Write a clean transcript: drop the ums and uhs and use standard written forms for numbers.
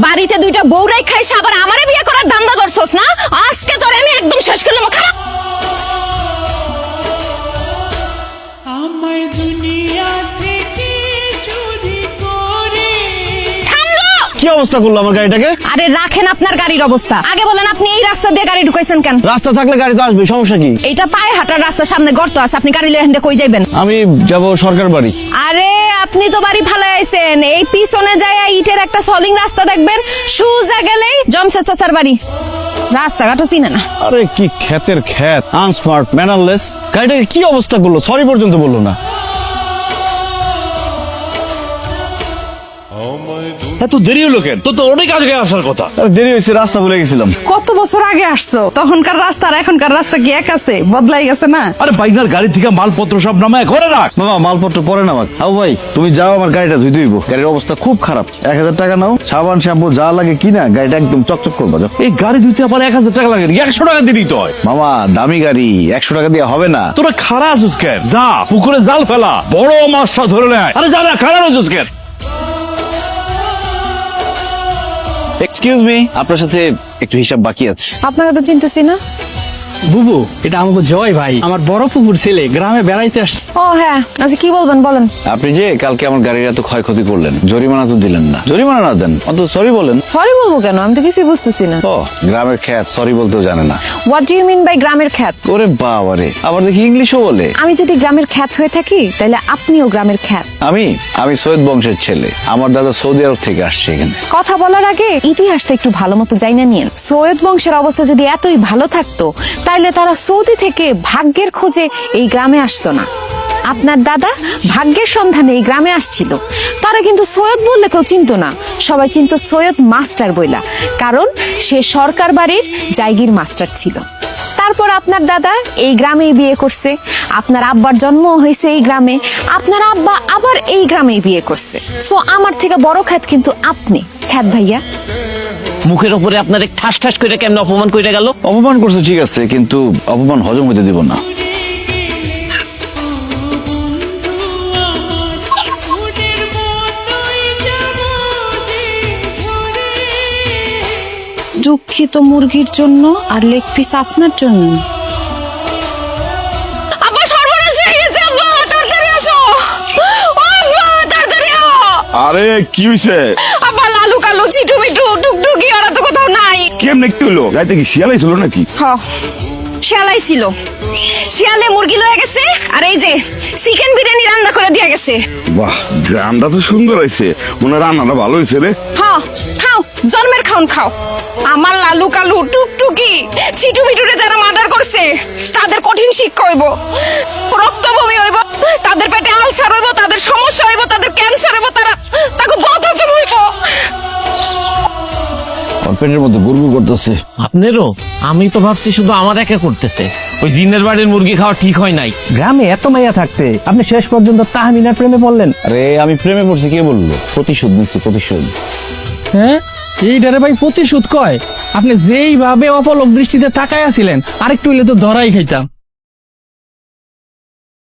বাড়িতে দুইটা বউ রাইখাইছ আবার আমারে বিয়ে করার ধান্দা ধরছস না? আজকে তোরে আমি একদম শেষ করলাম। খারাপ আমায় দুনিয়া থেকে চুরি করে। কি অবস্থা করলো আমার গাড়িটাকে? আরে রাখেন আপনার গাড়ির অবস্থা, আগে বলেন আপনি এই রাস্তা দিয়ে গাড়ি ঢুকাইছেন কেন? রাস্তা থাকলে গাড়ি তো আসবে, সমস্যা কি? এইটা পায়ে হাঁটার রাস্তা, সামনে গর্ত আছে, আপনি গাড়ি লয়ে হেন্দে কই যাইবেন? আমি যাব সরকার বাড়ি। আরে আপনি তো বাড়ি ভালো আইছেন, এই পিছনে যায় ইটের একটা সলিং রাস্তা দেখবেন, সুজা গেলেই জমশেদ চাচার বাড়ি। রাস্তাঘাটও চিনে না। আরে কি ক্ষেতের ক্ষেত, আনস্মার্ট, ম্যানারলেস। গাড়িটাকে কি অবস্থা করলো, সরি পর্যন্ত বললো না। এত দেরি হলো কেন? তো অনেক আগে আসার কথা। আরে দেরি হয়েছে, রাস্তা ভুলে গেছিলাম। কত বছর আগে আসছো, তখনকার রাস্তা আর এখনকার রাস্তা কি এক আছে? বদলাই গেছে না? আরে বাইনার গাড়ি থেকে মালপত্র সব নামায় ঘরে রাখ। মামা মালপত্র পরে নামাক। আও ভাই তুমি যাও, আমার গাড়িটা ধুই ধুইব। গাড়ির অবস্থা খুব খারাপ। 1000 টাকা নাও, সাবান শ্যাম্পু যা লাগে কিনা গাড়িটা একদম চকচক করবা। যাও। এই গাড়ি ধুইতে আবার 1000 টাকা লাগে, 100 টাকা দিলেই তো হয়। মামা দামি গাড়ি, 100 টাকা দিয়ে হবে না। তোরা খাড়া আছিস কেন? যা পুকুরে জাল ফেলা, বড় মাছটা ধরে নেয়। আরে যা না, খাড়া আছিস কেন? এক্সকিউজ মি, আপনার সাথে একটু হিসাব বাকি আছে। আপনাকে তো চিনতেছি না। বুবু, এটা আমাকে জয় ভাই, আমার বড় পুকুর ছেলে, গ্রামে বেড়াইতে আসছে। ও হ্যাঁ, আচ্ছা কি বলবেন বলেন। আপনি যে কালকে আমার গাড়ির এত ক্ষয়ক্ষতি করলেন, জরিমানা তো দিলেন না। জরিমানা না দেন, অন্তত সরি বলেন। সরি বলবো কেন? আমি তো কিছুই বুঝতেছি না। ও গ্রামের খ্যাত, সরি বলতেও জানে না। What do you mean by গ্রামের খ্যাত? ওরে বাবারে, আবার দেখি ইংলিশও বলে। আমি যদি গ্রামের খ্যাত হয়ে থাকি তাহলে আপনিও গ্রামের খ্যাত। আমি সৈয়দ বংশের ছেলে। আমার দাদা সৌদি আরব থেকে আসছে এখানে। কথা বলার আগে ইতিহাসটা একটু ভালো মতো জাইনা নিয়েন। সৈয়দ বংশের অবস্থা যদি এতই ভালো থাকতো তাহলে তারা সৌদি থেকে ভাগ্যের খোঁজে এই গ্রামে আসতো না। আপনার দাদা ভাগ্যের সন্ধানে এই গ্রামে আসছিল। তারা কিন্তু সৈয়দ বললে কেউ চিনতো না, সবাই চিনতো সৈয়দ মাস্টার বইলা, কারণ সে সরকার বাড়ির জায়গির মাস্টার ছিল। তারপর আপনার দাদা এই গ্রামেই বিয়ে করছে, আপনার আব্বার জন্ম হয়েছে এই গ্রামে, আপনার আব্বা আবার এই গ্রামেই বিয়ে করছে। সো আমার থেকে বড় খ্যাত কিন্তু আপনি, খ্যাত ভাইয়া। মুখের উপরে আপনার ঠাস ঠাস করে কেমন অপমান করে গেল? অপমান করছে ঠিক আছে, কিন্তু অপমান হজম হতে দিব না। ফুলের মতোই যাবো যে ঝরে। দুঃখিত মুরগির জন্য আর লেগ পিস আপনার জন্য। আব্বা সর্বনাশ হয়ে গেছে, আব্বা তাড়াতাড়ি আসো। ও আব্বা তাড়াতাড়ি আও। আরে কি হইছে? আব্বা লালু কালু চিটু মিটু টুকটুকি ওরা তো কোথাও নাই। কেমনে কি হলো? গাড়িতে কি শিয়ালাই ছিল নাকি? শিয়ালাই ছিল, শিয়ালে মুরগি লয়ে গেছে, আর এই যে চিকেন বিরিয়ানি রান্না করে দিয়ে গেছে। বাহ, গ্রামটা তো সুন্দর হয়েছে, মনে হয় রান্নাটা ভালো হয়েছে রে। হ্যাঁ খাও, জন্মের খাওন খাও। আমার লালু কালু টুকটুকি চিটু মিটুরে যারা মার্ডার করছে তাদের কঠিন শিক্ষা হইব, রক্তবমি হইব, তাদের পেটে আলসার হইব, তাদের সমস্যা হইব, তাদের ক্যান্সার হইব, তাকে বদহজম হইব। পেটের মধ্যে গুড়গুড় করতেছে। আপনারও? আমি তো ভাবছি শুধু আমার একা করতেছে। ওই জিনের বাড়ির মুরগি খাওয়া ঠিক হয় নাই। গ্রামে এত মাইয়া থাকতে আপনি শেষ পর্যন্ত তাহমিনার প্রেমে পড়লেন। আরে আমি প্রেমে পড়ছি কে বললো? প্রতিশোধ নিচ্ছি, প্রতিশোধ। হ্যাঁ, এইটারে ভাই প্রতিশোধ কয়? আপনি যেইভাবে অপলক দৃষ্টিতে তাকায় আছিলেন, আরেকটু হইলে তো ধরাই খাইতাম।